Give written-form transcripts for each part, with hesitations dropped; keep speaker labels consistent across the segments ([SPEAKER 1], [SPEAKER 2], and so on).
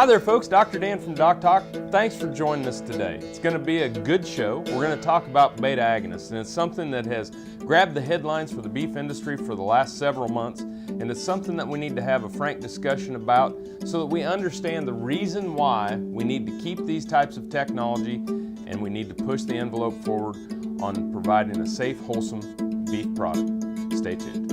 [SPEAKER 1] Hi there folks, Dr. Dan from DocTalk. Thanks for joining us today. It's going to be a good show. We're going to talk about beta-agonists, and it's something that has grabbed the headlines for the beef industry for the last several months, and it's something that we need to have a frank discussion about so that we understand the reason why we need to keep these types of technology and we need to push the envelope forward on providing a safe, wholesome beef product. Stay tuned.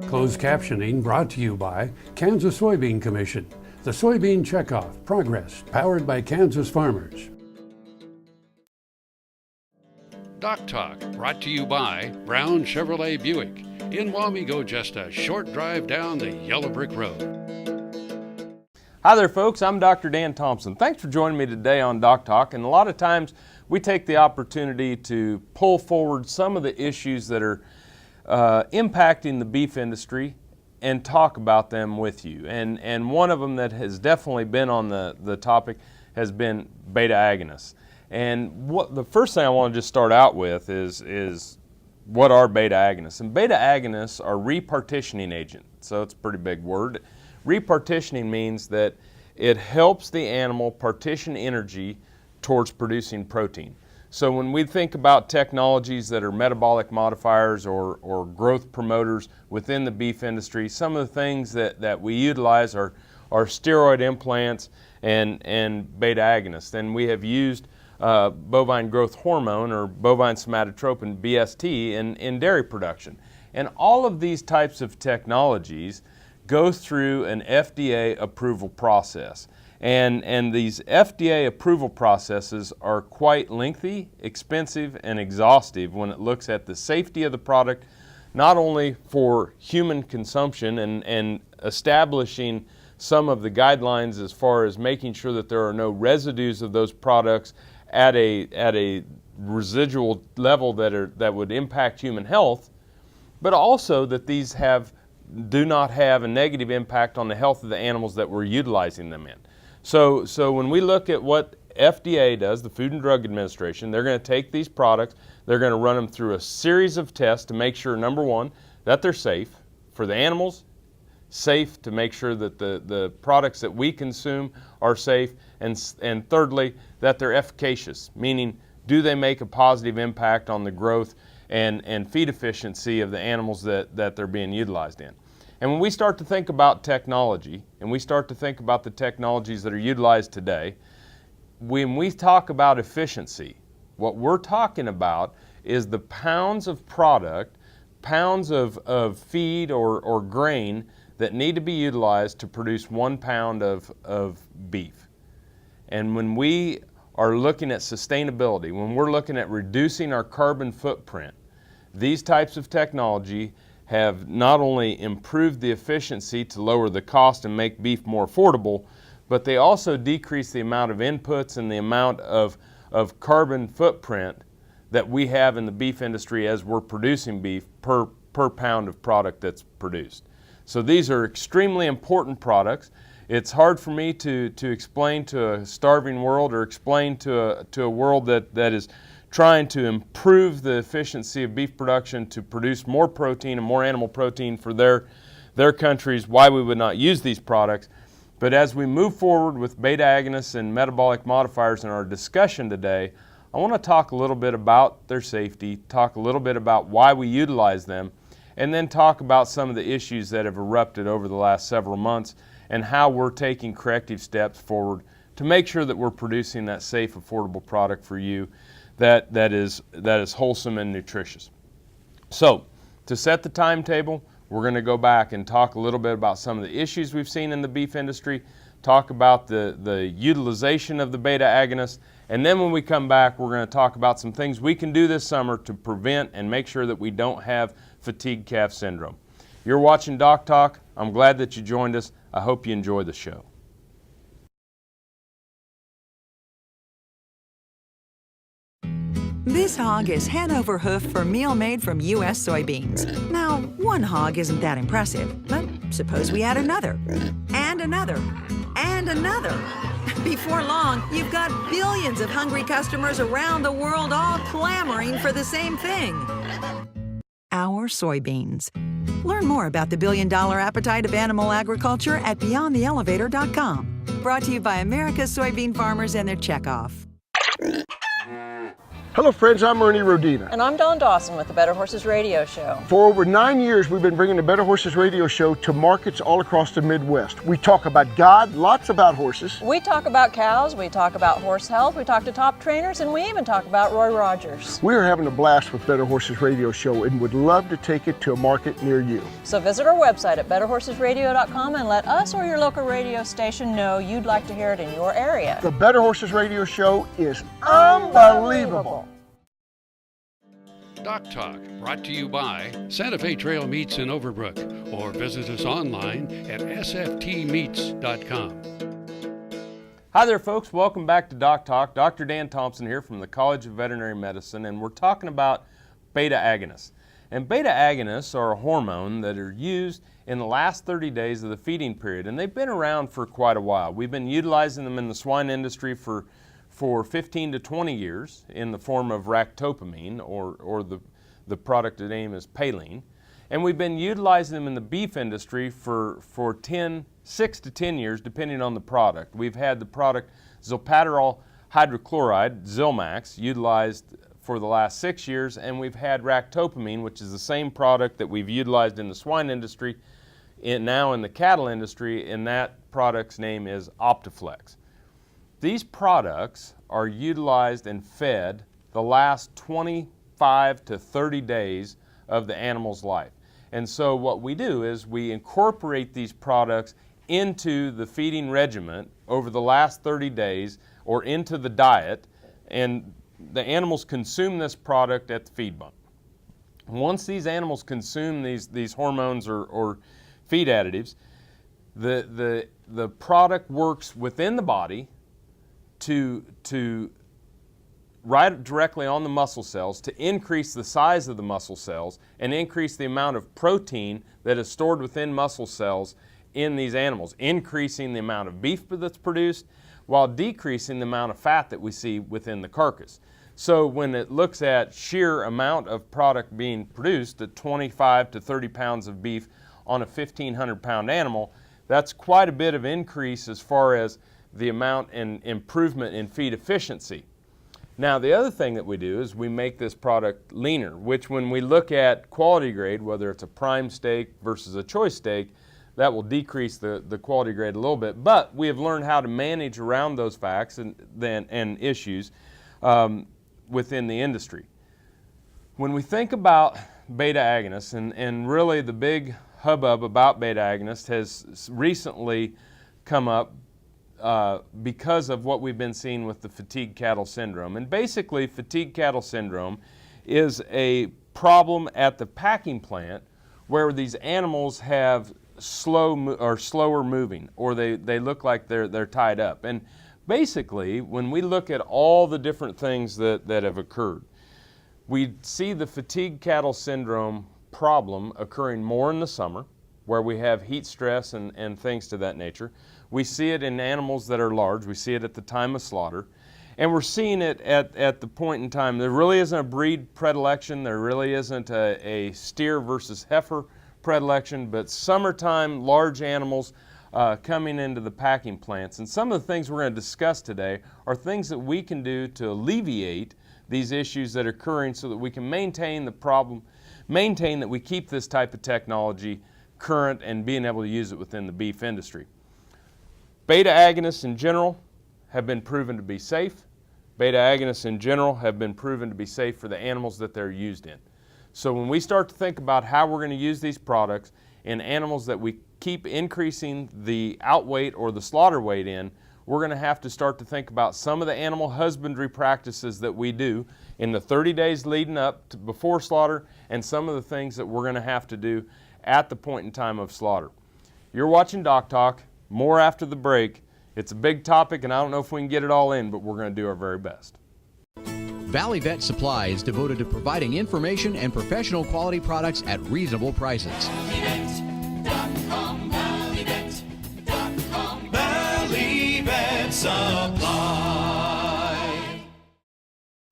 [SPEAKER 2] Closed captioning brought to you by Kansas Soybean Commission. The Soybean Checkoff Progress, powered by Kansas farmers. DocTalk brought to you by Brown Chevrolet Buick. In Wamego, just a short drive down the yellow brick road.
[SPEAKER 1] Hi there folks, I'm Dr. Dan Thomson. Thanks for joining me today on DocTalk. And a lot of times we take the opportunity to pull forward some of the issues that are impacting the beef industry and talk about them with you. And one of them that has definitely been on the topic has been beta-agonists. And the first thing I want to just start out with is what are beta-agonists? And beta-agonists are repartitioning agents. So it's a pretty big word. Repartitioning means that it helps the animal partition energy towards producing protein. So when we think about technologies that are metabolic modifiers or growth promoters within the beef industry, some of the things that we utilize are steroid implants and beta-agonists. And we have used bovine growth hormone or bovine somatotropin, BST, in dairy production. And all of these types of technologies go through an FDA approval process. And these FDA approval processes are quite lengthy, expensive, and exhaustive when it looks at the safety of the product, not only for human consumption and establishing some of the guidelines as far as making sure that there are no residues of those products at a residual level that would impact human health, but also that these do not have a negative impact on the health of the animals that we're utilizing them in. So when we look at what FDA does, the Food and Drug Administration, they're going to take these products, they're going to run them through a series of tests to make sure, number one, that they're safe for the animals, safe to make sure that the products that we consume are safe, and thirdly, that they're efficacious, meaning do they make a positive impact on the growth and feed efficiency of the animals that they're being utilized in. And when we start to think about technology, and we start to think about the technologies that are utilized today, when we talk about efficiency, what we're talking about is the pounds of product, pounds of feed or grain that need to be utilized to produce 1 pound of beef. And when we are looking at sustainability, when we're looking at reducing our carbon footprint, these types of technology have not only improved the efficiency to lower the cost and make beef more affordable, but they also decrease the amount of inputs and the amount of carbon footprint that we have in the beef industry as we're producing beef per pound of product that's produced. So these are extremely important products. It's hard for me to explain to a starving world or explain to a world that is trying to improve the efficiency of beef production to produce more protein and more animal protein for their countries, why we would not use these products. But as we move forward with beta-agonists and metabolic modifiers in our discussion today, I want to talk a little bit about their safety, talk a little bit about why we utilize them, and then talk about some of the issues that have erupted over the last several months and how we're taking corrective steps forward to make sure that we're producing that safe, affordable product for you that is wholesome and nutritious. So, to set the timetable, we're going to go back and talk a little bit about some of the issues we've seen in the beef industry, talk about the utilization of the beta-agonists, and then when we come back, we're going to talk about some things we can do this summer to prevent and make sure that we don't have fatigue calf syndrome. You're watching DocTalk. I'm glad that you joined us. I hope you enjoy the show.
[SPEAKER 3] This hog is head over hoof for meal made from U.S. soybeans. Now, one hog isn't that impressive, but suppose we add another, and another, and another. Before long, you've got billions of hungry customers around the world all clamoring for the same thing. Our soybeans. Learn more about the billion-dollar appetite of animal agriculture at BeyondTheElevator.com. Brought to you by America's soybean farmers and their checkoff.
[SPEAKER 4] Hello friends, I'm Ernie Rodina.
[SPEAKER 5] And I'm Dawn Dawson with the Better Horses Radio Show.
[SPEAKER 4] For over 9 years, we've been bringing the Better Horses Radio Show to markets all across the Midwest. We talk about God, lots about horses.
[SPEAKER 5] We talk about cows, we talk about horse health, we talk to top trainers, and we even talk about Roy Rogers.
[SPEAKER 4] We are having a blast with Better Horses Radio Show and would love to take it to a market near you.
[SPEAKER 5] So visit our website at betterhorsesradio.com and let us or your local radio station know you'd like to hear it in your area.
[SPEAKER 4] The Better Horses Radio Show is unbelievable.
[SPEAKER 2] DocTalk, brought to you by Santa Fe Trail Meats in Overbrook, or visit us online at sftmeats.com.
[SPEAKER 1] Hi there, folks. Welcome back to DocTalk. Dr. Dan Thomson here from the College of Veterinary Medicine, and we're talking about beta-agonists. And beta-agonists are a hormone that are used in the last 30 days of the feeding period, and they've been around for quite a while. We've been utilizing them in the swine industry for 15 to 20 years in the form of ractopamine, or the product name is Paline. And we've been utilizing them in the beef industry for 6 to 10 years, depending on the product. We've had the product Zilpaterol hydrochloride, Zilmax, utilized for the last 6 years, and we've had ractopamine, which is the same product that we've utilized in the swine industry, now in the cattle industry, and that product's name is Optiflex. These products are utilized and fed the last 25 to 30 days of the animal's life. And so what we do is we incorporate these products into the feeding regimen over the last 30 days or into the diet, and the animals consume this product at the feed bump. Once these animals consume these hormones or feed additives, the product works within the body to right directly on the muscle cells to increase the size of the muscle cells and increase the amount of protein that is stored within muscle cells in these animals, increasing the amount of beef that's produced while decreasing the amount of fat that we see within the carcass. So when it looks at sheer amount of product being produced at 25 to 30 pounds of beef on a 1,500 pound animal, that's quite a bit of increase as far as the amount and improvement in feed efficiency. Now the other thing that we do is we make this product leaner, which when we look at quality grade, whether it's a prime steak versus a choice steak, that will decrease the quality grade a little bit. But we have learned how to manage around those facts and issues within the industry. When we think about beta-agonists, and really the big hubbub about beta-agonists has recently come up because of what we've been seeing with the fatigue cattle syndrome. And basically, fatigue cattle syndrome is a problem at the packing plant where these animals have slower moving, or they look like they're tied up. And basically, when we look at all the different things that have occurred, we see the fatigue cattle syndrome problem occurring more in the summer, where we have heat stress and things to that nature. We see it in animals that are large. We see it at the time of slaughter. And we're seeing it at the point in time. There really isn't a breed predilection. There really isn't a steer versus heifer predilection, but summertime large animals coming into the packing plants. And some of the things we're going to discuss today are things that we can do to alleviate these issues that are occurring so that we can maintain that we keep this type of technology current and being able to use it within the beef industry. Beta-agonists in general have been proven to be safe. Beta-agonists in general have been proven to be safe for the animals that they're used in. So when we start to think about how we're going to use these products in animals that we keep increasing the outweight or the slaughter weight in, we're going to have to start to think about some of the animal husbandry practices that we do in the 30 days leading up to before slaughter, and some of the things that we're going to have to do at the point in time of slaughter. You're watching DocTalk. More after the break. It's a big topic, and I don't know if we can get it all in, but we're going to do our very best.
[SPEAKER 6] Valley Vet Supply is devoted to providing information and professional quality products at reasonable prices.
[SPEAKER 7] Valley Vet Supply.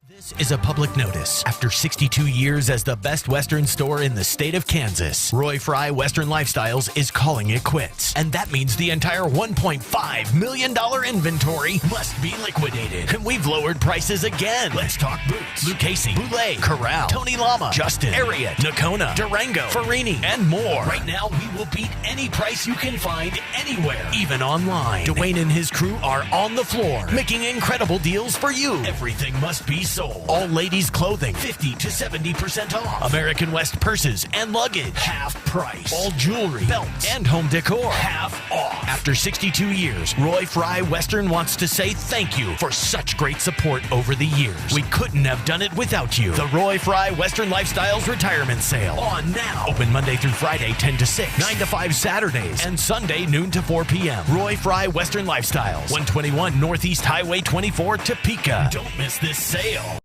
[SPEAKER 8] This is a public notice. After 62 years as the best Western store in the state of Kansas, Roy Fry Western Lifestyles is calling it quits. And that means the entire $1.5 million inventory must be liquidated. And we've lowered prices again. Let's talk Boots, Lucchese, Boulay, Corral, Tony Lama, Justin, Ariat, Nakona, Durango, Farini, and more. Right now, we will beat any price you can find anywhere, even online. Dwayne and his crew are on the floor, making incredible deals for you. Everything must be sold. All ladies' clothing, 50 to 70% off. American West purses and luggage, half price. All jewelry, belts, and home decor, half off. After 62 years, Roy Fry Western wants to say thank you for such great support over the years. We couldn't have done it without you. The Roy Fry Western Lifestyles Retirement Sale. On now. Open Monday through Friday, 10 to 6, 9 to 5 Saturdays, and Sunday, noon to 4 p.m. Roy Fry Western Lifestyles, 121 Northeast Highway 24, Topeka. Don't miss this sale.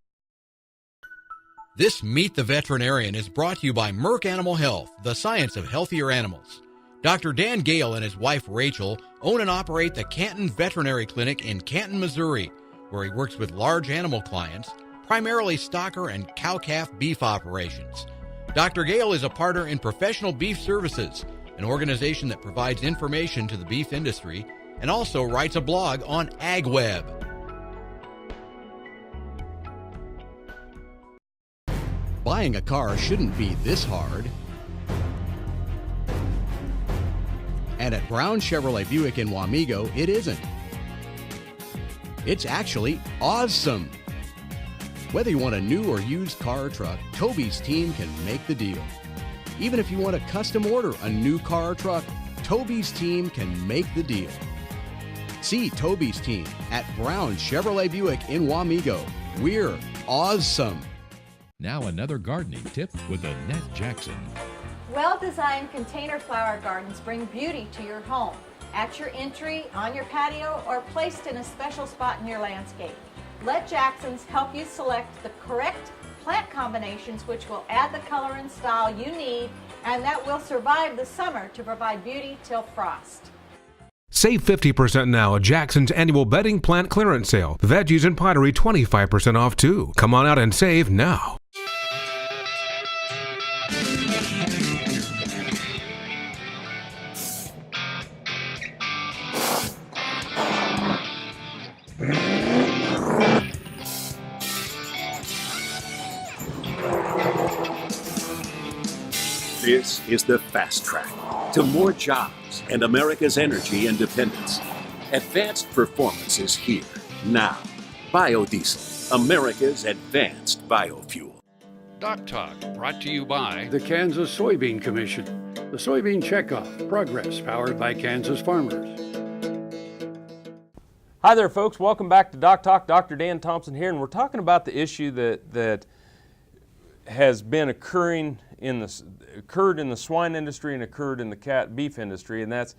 [SPEAKER 6] This Meet the Veterinarian is brought to you by Merck Animal Health, the science of healthier animals. Dr. Dan Gale and his wife Rachel own and operate the Canton Veterinary Clinic in Canton, Missouri, where he works with large animal clients, primarily stocker and cow-calf beef operations. Dr. Gale is a partner in Professional Beef Services, an organization that provides information to the beef industry, and also writes a blog on AgWeb. Buying a car shouldn't be this hard. And at Brown Chevrolet Buick in Wamego, it isn't. It's actually awesome. Whether you want a new or used car or truck, Toby's team can make the deal. Even if you want to custom order a new car or truck, Toby's team can make the deal. See Toby's team at Brown Chevrolet Buick in Wamego. We're awesome.
[SPEAKER 9] Now another gardening tip with Annette Jackson.
[SPEAKER 10] Well-designed container flower gardens bring beauty to your home, at your entry, on your patio, or placed in a special spot in your landscape. Let Jackson's help you select the correct plant combinations which will add the color and style you need and that will survive the summer to provide beauty till frost.
[SPEAKER 11] Save 50% now at Jackson's annual bedding plant clearance sale. Veggies and pottery 25% off too. Come on out and save now.
[SPEAKER 12] This is the fast track to more jobs and America's energy independence. Advanced performance is here now. Biodiesel, America's advanced biofuel.
[SPEAKER 2] DocTalk, brought to you by the Kansas Soybean Commission. The Soybean Checkoff, progress powered by Kansas farmers.
[SPEAKER 1] Hi there, folks. Welcome back to DocTalk. Dr. Dan Thomson here, and we're talking about the issue that has been occurred in the swine industry and occurred in the beef industry, and that's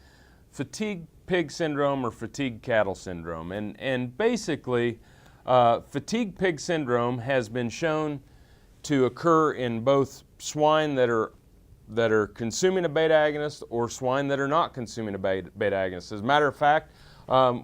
[SPEAKER 1] fatigue pig syndrome or fatigue cattle syndrome. And basically, fatigue pig syndrome has been shown to occur in both swine that are consuming a beta-agonist or swine that are not consuming a beta-agonist. As a matter of fact,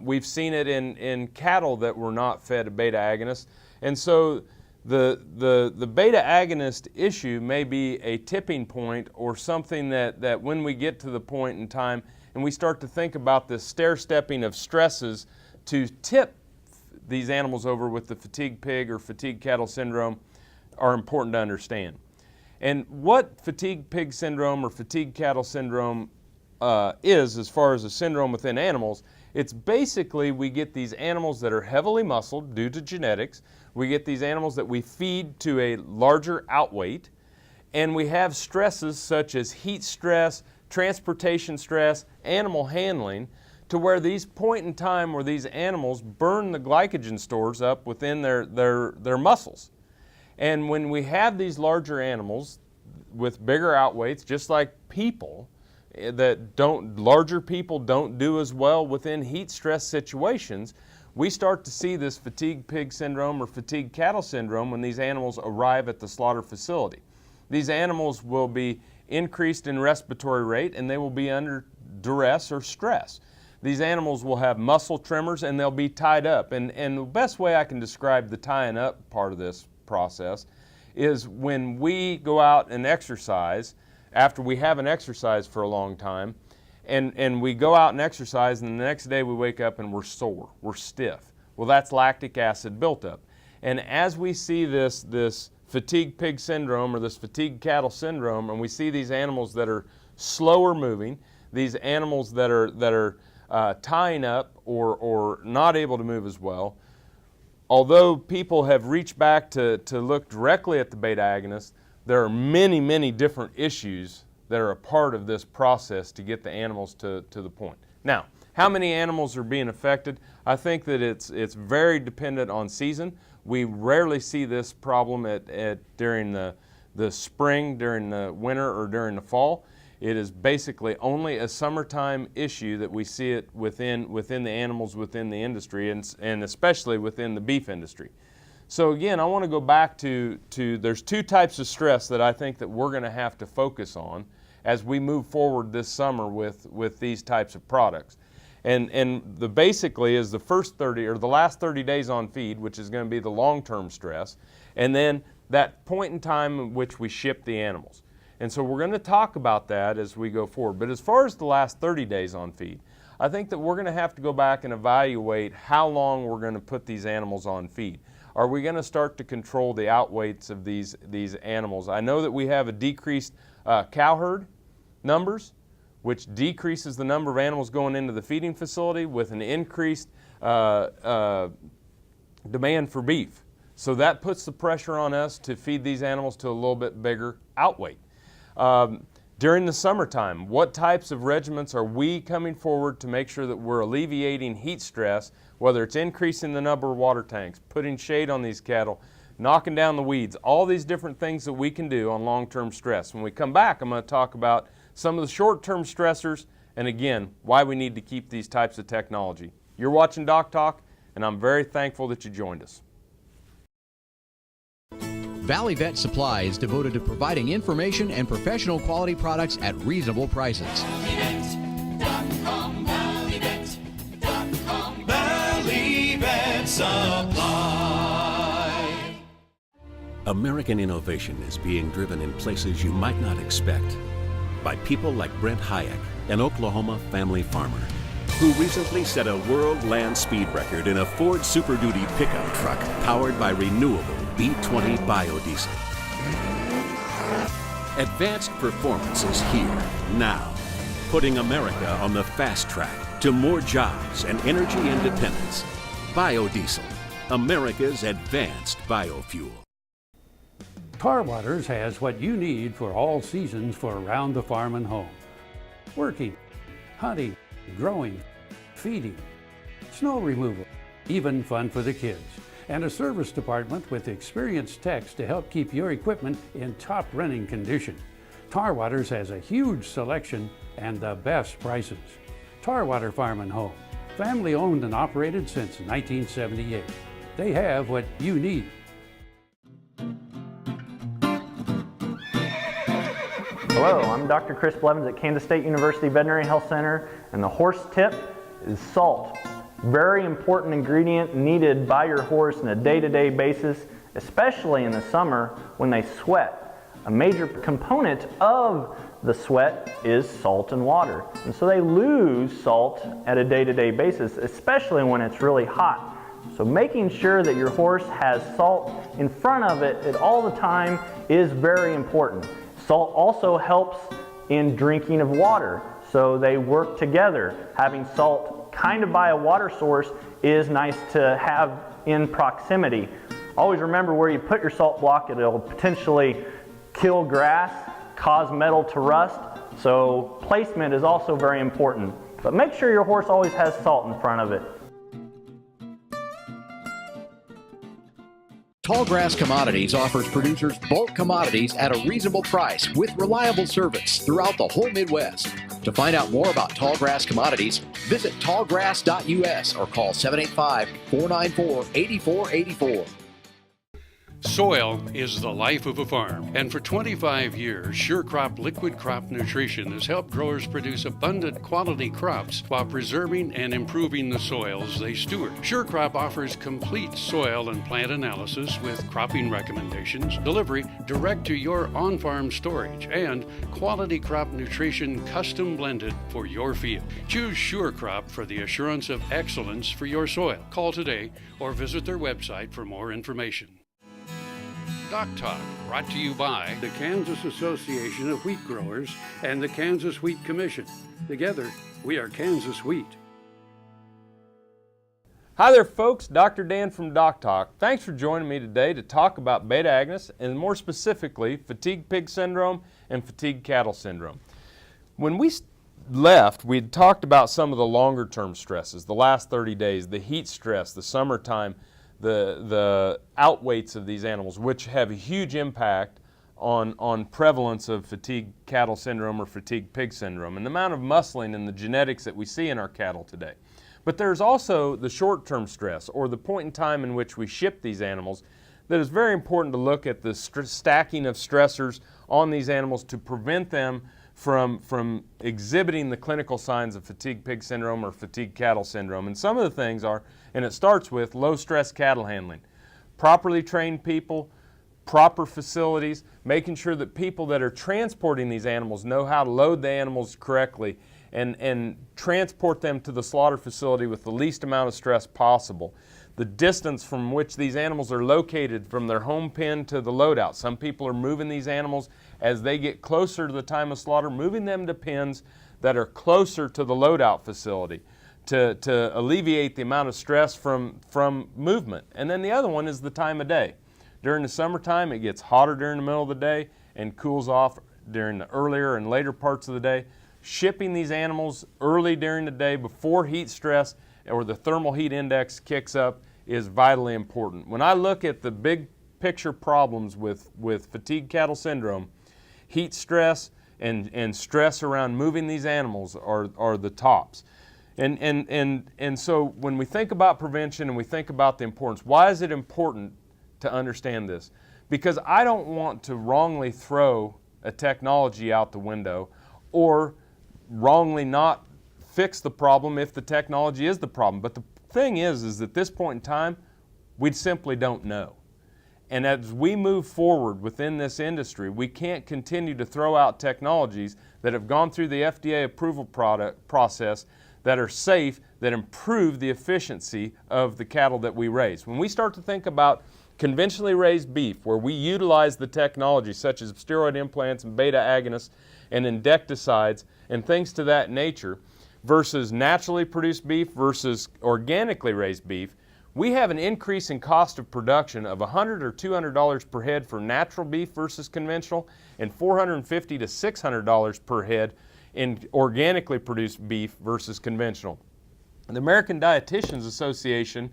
[SPEAKER 1] we've seen it in cattle that were not fed a beta-agonist. And so the beta-agonist issue may be a tipping point or something that when we get to the point in time and we start to think about the stair-stepping of stresses to tip these animals over with the fatigue pig or fatigue cattle syndrome are important to understand. And what fatigue pig syndrome or fatigue cattle syndrome is, as far as a syndrome within animals, it's basically we get these animals that are heavily muscled due to genetics. We get these animals that we feed to a larger outweight, and we have stresses such as heat stress, transportation stress, animal handling, to where these point in time where these animals burn the glycogen stores up within their muscles. And when we have these larger animals with bigger outweights, just like people, larger people don't do as well within heat stress situations, we start to see this fatigue pig syndrome or fatigue cattle syndrome when these animals arrive at the slaughter facility. These animals will be increased in respiratory rate and they will be under duress or stress. These animals will have muscle tremors and they'll be tied up. And the best way I can describe the tying up part of this process is when we go out and exercise, after we haven't exercised for a long time, and we go out and exercise and the next day we wake up and we're sore, we're stiff. Well, that's lactic acid built up. And as we see this fatigue pig syndrome or this fatigue cattle syndrome, and we see these animals that are slower moving, these animals that are tying up or not able to move as well, although people have reached back to look directly at the beta-agonist, there are many, many different issues that are a part of this process to get the animals to the point. Now, how many animals are being affected? I think that it's very dependent on season. We rarely see this problem during the spring, during the winter, or during the fall. It is basically only a summertime issue that we see it within the animals within the industry, and especially within the beef industry. So again, I want to go back to there's two types of stress that I think that we're going to have to focus on as we move forward this summer with these types of products. And the basically is the first 30 or the last 30 days on feed, which is going to be the long-term stress, and then that point in time in which we ship the animals. And so we're going to talk about that as we go forward. But as far as the last 30 days on feed, I think that we're going to have to go back and evaluate how long we're going to put these animals on feed. Are we going to start to control the outweights of these animals? I know that we have a decreased cow herd numbers, which decreases the number of animals going into the feeding facility with an increased demand for beef. So that puts the pressure on us to feed these animals to a little bit bigger outweight. During the summertime, what types of regimens are we coming forward to make sure that we're alleviating heat stress, whether it's increasing the number of water tanks, putting shade on these cattle, knocking down the weeds, all these different things that we can do on long-term stress. When we come back, I'm going to talk about some of the short-term stressors and again, why we need to keep these types of technology. You're watching DocTalk, and I'm very thankful that you joined us.
[SPEAKER 6] Valley Vet Supply is devoted to providing information and professional quality products at reasonable prices.
[SPEAKER 7] Valley Vet Supply.
[SPEAKER 12] American innovation is being driven in places you might not expect by people like Brent Hayek, an Oklahoma family farmer, who recently set a world land speed record in a Ford Super Duty pickup truck powered by renewable B20 biodiesel. Advanced performance is here, now, putting America on the fast track to more jobs and energy independence. Biodiesel, America's advanced biofuel.
[SPEAKER 13] Tarwater has what you need for all seasons for around the farm and home. Working, hunting, growing, feeding, snow removal, even fun for the kids. And a service department with experienced techs to help keep your equipment in top running condition. Tarwater has a huge selection and the best prices. Tarwater Farm and Home, family owned and operated since 1978. They have what you need.
[SPEAKER 14] Hello, I'm Dr. Chris Blevins at Kansas State University Veterinary Health Center, and the horse tip is salt. Very important ingredient needed by your horse on a day-to-day basis, especially in the summer when they sweat. A major component of the sweat is salt and water. And so they lose salt at a day-to-day basis, especially when it's really hot. So making sure that your horse has salt in front of it at all the time is very important. Salt also helps in drinking of water, so they work together. Having salt kind of by a water source is nice to have in proximity. Always remember where you put your salt block. It'll potentially kill grass, cause metal to rust, so placement is also very important. But make sure your horse always has salt in front of it.
[SPEAKER 6] Tallgrass Commodities offers producers bulk commodities at a reasonable price with reliable service throughout the whole Midwest. To find out more about Tallgrass Commodities, visit tallgrass.us or call 785-494-8484.
[SPEAKER 2] Soil is the life of a farm, and for 25 years, SureCrop liquid crop nutrition has helped growers produce abundant quality crops while preserving and improving the soils they steward. SureCrop offers complete soil and plant analysis with cropping recommendations, delivery direct to your on-farm storage, and quality crop nutrition custom blended for your field. Choose SureCrop for the assurance of excellence for your soil. Call today or visit their website for more information. DocTalk, brought to you by the Kansas Association of Wheat Growers and the Kansas Wheat Commission. Together, we are Kansas Wheat.
[SPEAKER 1] Hi there, folks. Dr. Dan from DocTalk. Thanks for joining me today to talk about beta-agonists and more specifically fatigue pig syndrome and fatigue cattle syndrome. When we left, we had talked about some of the longer term stresses, the last 30 days, the heat stress, the summertime, the outweights of these animals, which have a huge impact on prevalence of fatigue cattle syndrome or fatigue pig syndrome and the amount of muscling and the genetics that we see in our cattle today. But there's also the short-term stress, or the point in time in which we ship these animals, that is very important to look at the stacking of stressors on these animals to prevent them from exhibiting the clinical signs of fatigue pig syndrome or fatigue cattle syndrome. And some of the things are, and it starts with low stress cattle handling, properly trained people, proper facilities, making sure that people that are transporting these animals know how to load the animals correctly and transport them to the slaughter facility with the least amount of stress possible. The distance from which these animals are located from their home pen to the loadout. Some people are moving these animals as they get closer to the time of slaughter, moving them to pens that are closer to the loadout facility to alleviate the amount of stress from movement. And then the other one is the time of day. During the summertime, it gets hotter during the middle of the day and cools off during the earlier and later parts of the day. Shipping these animals early during the day before heat stress or the thermal heat index kicks up is vitally important. When I look at the big picture problems with fatigue cattle syndrome, heat stress and stress around moving these animals are the tops. And so when we think about prevention and we think about the importance, why is it important to understand this? Because I don't want to wrongly throw a technology out the window or wrongly not fix the problem if the technology is the problem. But the thing is at this point in time, we simply don't know. And as we move forward within this industry, we can't continue to throw out technologies that have gone through the FDA approval process that are safe, that improve the efficiency of the cattle that we raise. When we start to think about conventionally raised beef, where we utilize the technology such as steroid implants and beta-agonists and insecticides and things to that nature, versus naturally produced beef versus organically raised beef, we have an increase in cost of production of $100 or $200 per head for natural beef versus conventional, and $450 to $600 per head in organically produced beef versus conventional. The American Dietitians Association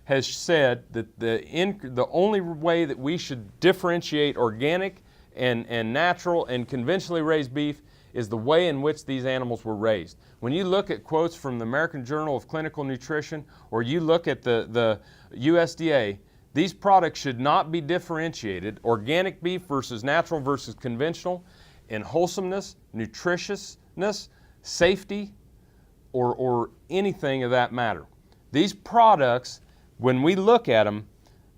[SPEAKER 1] has said that the only way that we should differentiate organic and natural and conventionally raised beef is the way in which these animals were raised. When you look at quotes from the American Journal of Clinical Nutrition, or you look at the USDA, these products should not be differentiated, organic beef versus natural versus conventional, in wholesomeness, nutritiousness, safety, or anything of that matter. These products, when we look at them,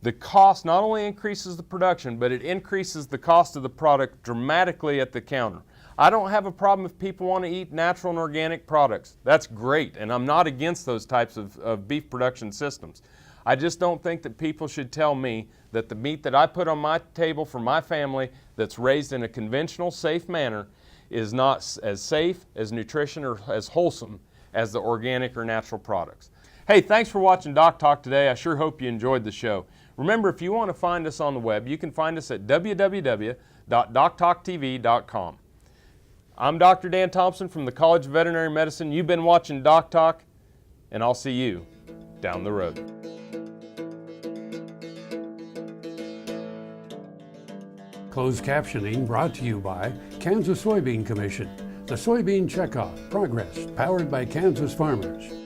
[SPEAKER 1] the cost not only increases the production, but it increases the cost of the product dramatically at the counter. I don't have a problem if people want to eat natural and organic products. That's great, and I'm not against those types of beef production systems. I just don't think that people should tell me that the meat that I put on my table for my family that's raised in a conventional, safe manner is not as safe, as nutrition, or as wholesome as the organic or natural products. Hey, thanks for watching Doc Talk today. I sure hope you enjoyed the show. Remember, if you want to find us on the web, you can find us at www.doctalktv.com. I'm Dr. Dan Thomson from the College of Veterinary Medicine. You've been watching Doc Talk, and I'll see you down the road.
[SPEAKER 13] Closed captioning brought to you by Kansas Soybean Commission. The Soybean Checkoff Progress, powered by Kansas farmers.